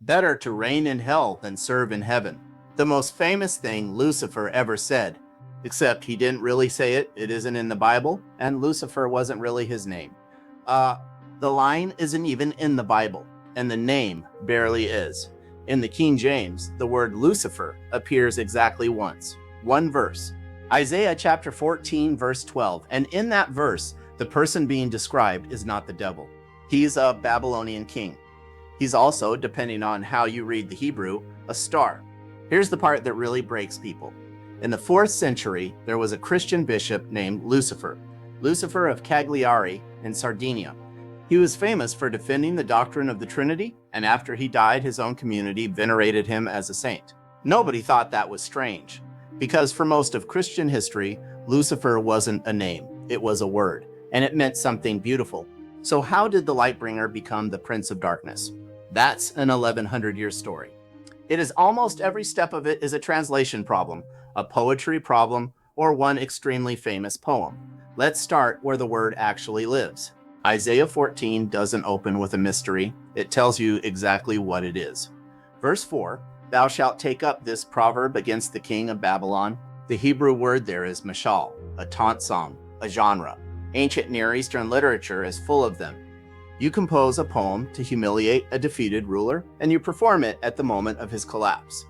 Better to reign in hell than serve in heaven. The most famous thing Lucifer ever said, except he didn't really say it, it isn't in the Bible, and Lucifer wasn't really his name. The line isn't even in the Bible, and the name barely is. In the King James, the word Lucifer appears exactly once, one verse. Isaiah chapter 14, verse 12, and in that verse, the person being described is not the devil. He's a Babylonian king. He's also, depending on how you read the Hebrew, a star. Here's the part that really breaks people. In the 4th century, there was a Christian bishop named Lucifer, Lucifer of Cagliari in Sardinia. He was famous for defending the doctrine of the Trinity, and after he died, his own community venerated him as a saint. Nobody thought that was strange, because for most of Christian history, Lucifer wasn't a name, it was a word, and it meant something beautiful. So how did the Lightbringer become the Prince of Darkness? That's an 1100-year story. It is almost every step of it is a translation problem, a poetry problem, or one extremely famous poem. Let's start where the word actually lives. Isaiah 14 doesn't open with a mystery. It tells you exactly what it is. Verse 4, thou shalt take up this proverb against the king of Babylon. The Hebrew word there is mashal, a taunt song, a genre. Ancient Near Eastern literature is full of them. You compose a poem to humiliate a defeated ruler, and you perform it at the moment of his collapse.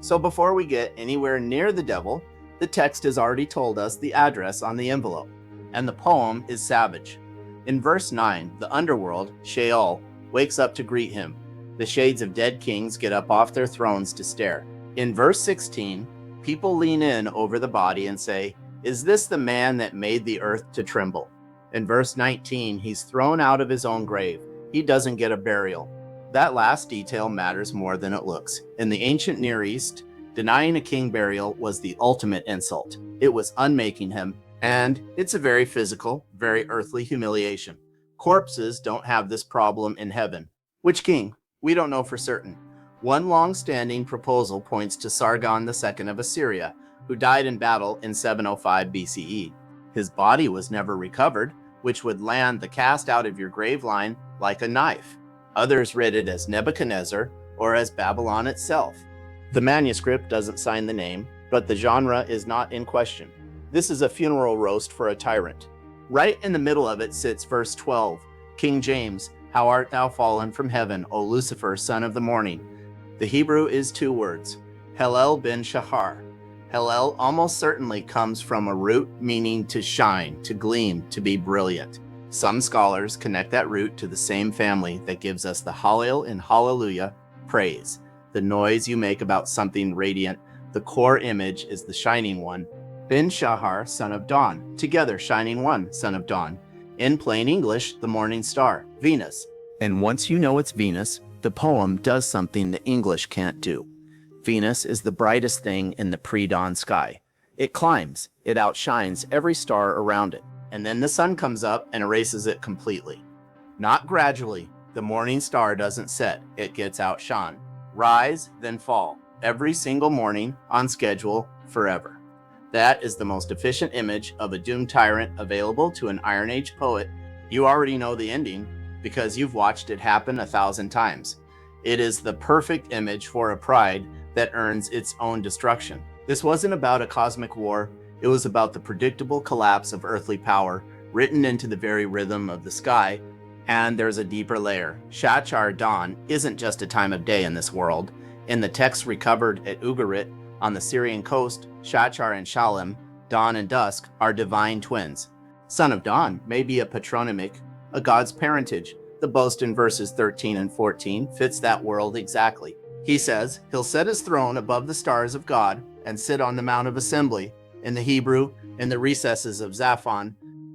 So before we get anywhere near the devil, the text has already told us the address on the envelope, and the poem is savage. In verse 9, the underworld, Sheol, wakes up to greet him. The shades of dead kings get up off their thrones to stare. In verse 16, people lean in over the body and say, is this the man that made the earth to tremble? In verse 19, he's thrown out of his own grave. He doesn't get a burial. That last detail matters more than it looks. In the ancient Near East, denying a king burial was the ultimate insult. It was unmaking him, and it's a very physical, very earthly humiliation. Corpses don't have this problem in heaven. Which king? We don't know for certain. One long-standing proposal points to Sargon II of Assyria, who died in battle in 705 BCE. His body was never recovered, which would land the cast out of your grave line like a knife. Others read it as Nebuchadnezzar or as Babylon itself. The manuscript doesn't sign the name, but the genre is not in question. This is a funeral roast for a tyrant. Right in the middle of it sits verse 12, King James, how art thou fallen from heaven, O Lucifer, son of the morning. The Hebrew is 2 words, helel ben-shachar. Helel almost certainly comes from a root meaning to shine, to gleam, to be brilliant. Some scholars connect that root to the same family that gives us the hallel in hallelujah, praise. The noise you make about something radiant, the core image is the shining one. Ben-shachar, son of dawn, together shining one, son of dawn. In plain English, the morning star, Venus. And once you know it's Venus, the poem does something the English can't do. Venus is the brightest thing in the pre-dawn sky. It climbs, it outshines every star around it, and then the sun comes up and erases it completely. Not gradually, the morning star doesn't set, it gets outshone. Rise, then fall, every single morning, on schedule, forever. That is the most efficient image of a doomed tyrant available to an Iron Age poet. You already know the ending, because you've watched it happen 1,000 times. It is the perfect image for a pride that earns its own destruction. This wasn't about a cosmic war, it was about the predictable collapse of earthly power, written into the very rhythm of the sky, and there's a deeper layer. Shachar dawn isn't just a time of day in this world. In the text recovered at Ugarit, on the Syrian coast, Shachar and Shalem, dawn and dusk, are divine twins. Son of dawn may be a patronymic, a god's parentage. The boast in verses 13 and 14 fits that world exactly. He says, he'll set his throne above the stars of God and sit on the Mount of Assembly. In the Hebrew, in the recesses of Zaphon.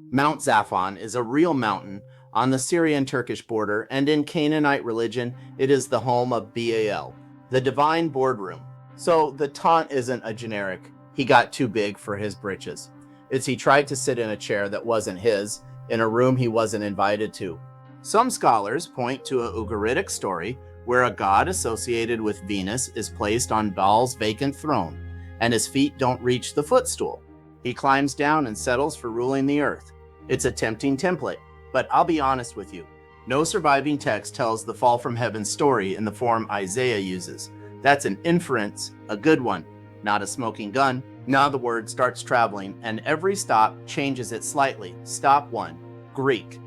Mount Zaphon is a real mountain on the Syrian-Turkish border, and in Canaanite religion, it is the home of Baal, the divine boardroom. So the taunt isn't a generic, he got too big for his britches. It's he tried to sit in a chair that wasn't his, in a room he wasn't invited to. Some scholars point to a Ugaritic story where a god associated with Venus is placed on Baal's vacant throne, and his feet don't reach the footstool. He climbs down and settles for ruling the earth. It's a tempting template, but I'll be honest with you. No surviving text tells the fall from heaven story in the form Isaiah uses. That's an inference, a good one, not a smoking gun. Now the word starts traveling, and every stop changes it slightly. Stop 1, Greek.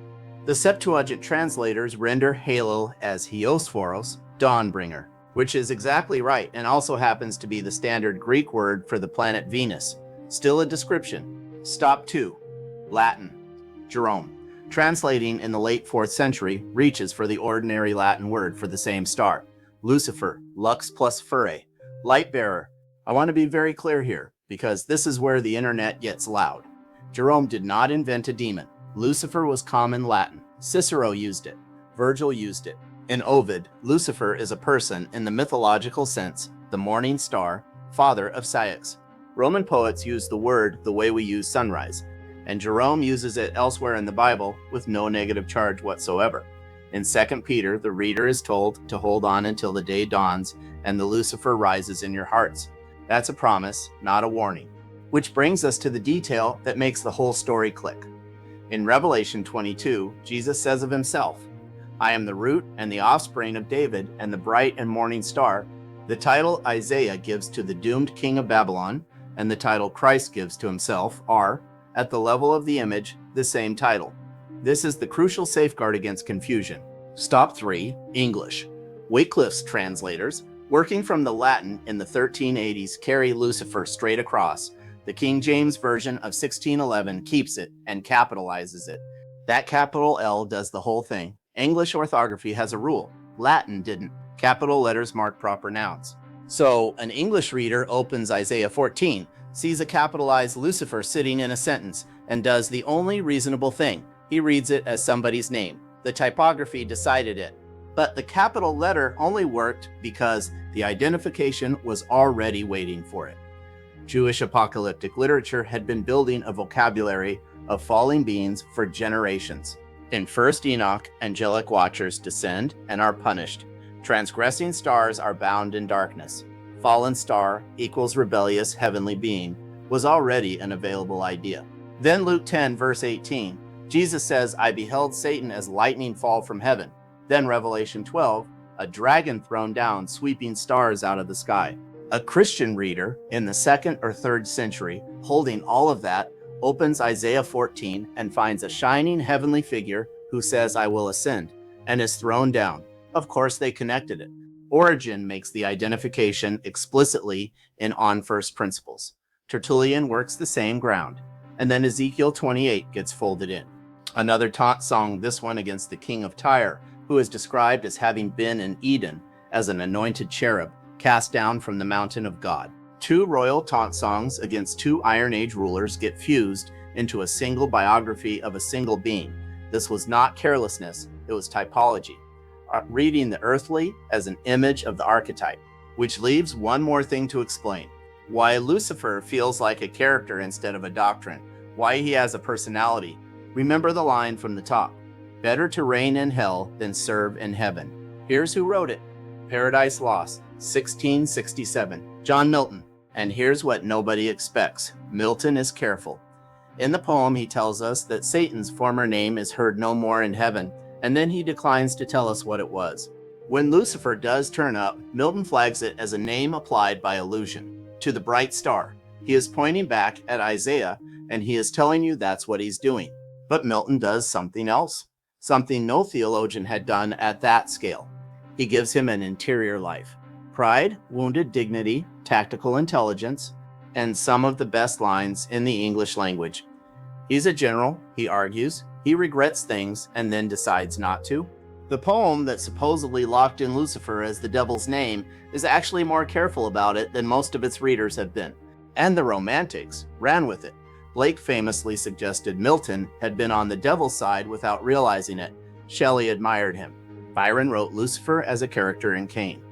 The Septuagint translators render helel as Hieosphoros, dawnbringer, which is exactly right and also happens to be the standard Greek word for the planet Venus. Still a description. Stop 2, Latin. Jerome, translating in the late 4th century, reaches for the ordinary Latin word for the same star. Lucifer, lux plus fere, light bearer. I want to be very clear here, because this is where the internet gets loud. Jerome did not invent a demon. Lucifer was common Latin. Cicero used it. Virgil used it. In Ovid, Lucifer is a person in the mythological sense, the morning star, father of Ceyx. Roman poets use the word the way we use sunrise, and Jerome uses it elsewhere in the Bible with no negative charge whatsoever. In 2 Peter, the reader is told to hold on until the day dawns and the Lucifer rises in your hearts. That's a promise, not a warning. Which brings us to the detail that makes the whole story click. In Revelation 22, Jesus says of himself, "I am the root and the offspring of David and the bright and morning star." The title Isaiah gives to the doomed king of Babylon and the title Christ gives to himself are, at the level of the image, the same title. This is the crucial safeguard against confusion. Stop 3, English. Wycliffe's translators, working from the Latin in the 1380s, carry Lucifer straight across. The King James Version of 1611 keeps it and capitalizes it. That capital L does the whole thing. English orthography has a rule. Latin didn't. Capital letters mark proper nouns. So an English reader opens Isaiah 14, sees a capitalized Lucifer sitting in a sentence, and does the only reasonable thing. He reads it as somebody's name. The typography decided it. But the capital letter only worked because the identification was already waiting for it. Jewish apocalyptic literature had been building a vocabulary of falling beings for generations. In 1 Enoch, angelic watchers descend and are punished. Transgressing stars are bound in darkness. Fallen star equals rebellious heavenly being was already an available idea. Then Luke 10 verse 18, Jesus says, "I beheld Satan as lightning fall from heaven." Then Revelation 12, a dragon thrown down, sweeping stars out of the sky. A Christian reader in the 2nd or 3rd century, holding all of that, opens Isaiah 14 and finds a shining heavenly figure who says, "I will ascend," and is thrown down. Of course, they connected it. Origen makes the identification explicitly in On First Principles. Tertullian works the same ground. And then Ezekiel 28 gets folded in. Another taunt song, this one against the king of Tyre, who is described as having been in Eden as an anointed cherub, cast down from the mountain of God. 2 royal taunt songs against 2 Iron Age rulers get fused into a single biography of a single being. This was not carelessness, it was typology. Reading the earthly as an image of the archetype, which leaves one more thing to explain. Why Lucifer feels like a character instead of a doctrine. Why he has a personality. Remember the line from the top. Better to reign in hell than serve in heaven. Here's who wrote it. Paradise Lost, 1667. John Milton. And here's what nobody expects. Milton is careful. In the poem, he tells us that Satan's former name is heard no more in heaven, and then he declines to tell us what it was. When Lucifer does turn up, Milton flags it as a name applied by allusion to the bright star. He is pointing back at Isaiah, and he is telling you that's what he's doing. But Milton does something else, something no theologian had done at that scale. He gives him an interior life. Pride, wounded dignity, tactical intelligence, and some of the best lines in the English language. He's a general, he argues. He regrets things and then decides not to. The poem that supposedly locked in Lucifer as the devil's name is actually more careful about it than most of its readers have been. And the Romantics ran with it. Blake famously suggested Milton had been on the devil's side without realizing it. Shelley admired him. Byron wrote Lucifer as a character in Cain.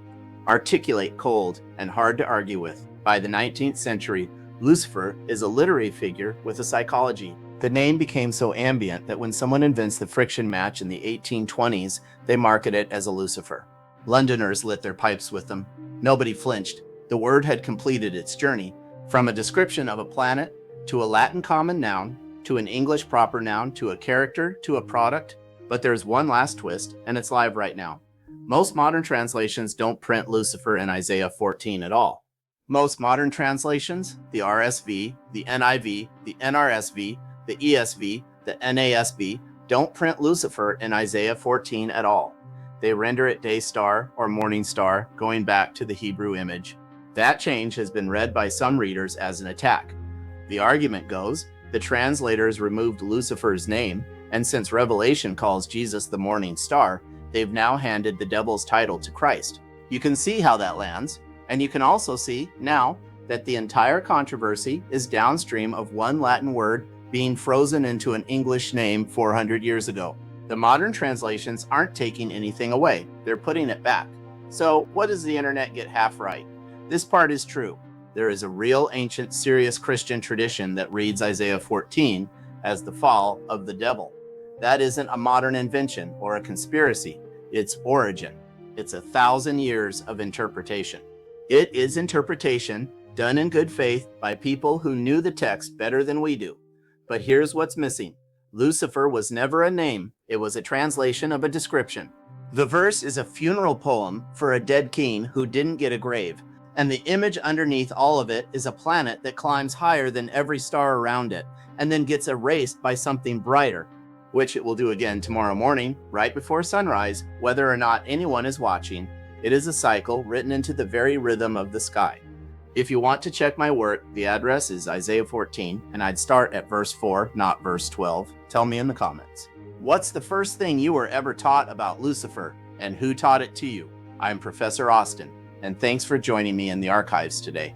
Articulate, cold, and hard to argue with. By the 19th century, Lucifer is a literary figure with a psychology. The name became so ambient that when someone invents the friction match in the 1820s, they market it as a Lucifer. Londoners lit their pipes with them. Nobody flinched. The word had completed its journey from a description of a planet to a Latin common noun, to an English proper noun, to a character, to a product. But there's one last twist, and it's live right now. Most modern translations don't print Lucifer in Isaiah 14 at all. Most modern translations, the RSV, the NIV, the NRSV, the ESV, the NASB, don't print Lucifer in Isaiah 14 at all. They render it day star or morning star, going back to the Hebrew image. That change has been read by some readers as an attack. The argument goes, the translators removed Lucifer's name, and since Revelation calls Jesus the morning star, they've now handed the devil's title to Christ. You can see how that lands, and you can also see now that the entire controversy is downstream of one Latin word being frozen into an English name 400 years ago. The modern translations aren't taking anything away, they're putting it back. So what does the internet get half right? This part is true. There is a real ancient serious Christian tradition that reads Isaiah 14 as the fall of the devil. That isn't a modern invention or a conspiracy, it's origin. It's 1,000 years of interpretation. It is interpretation done in good faith by people who knew the text better than we do. But here's what's missing. Lucifer was never a name, it was a translation of a description. The verse is a funeral poem for a dead king who didn't get a grave, and the image underneath all of it is a planet that climbs higher than every star around it, and then gets erased by something brighter, which it will do again tomorrow morning, right before sunrise, whether or not anyone is watching. It is a cycle written into the very rhythm of the sky. If you want to check my work, the address is Isaiah 14, and I'd start at verse 4, not verse 12. Tell me in the comments. What's the first thing you were ever taught about Lucifer, and who taught it to you? I'm Professor Austin, and thanks for joining me in the archives today.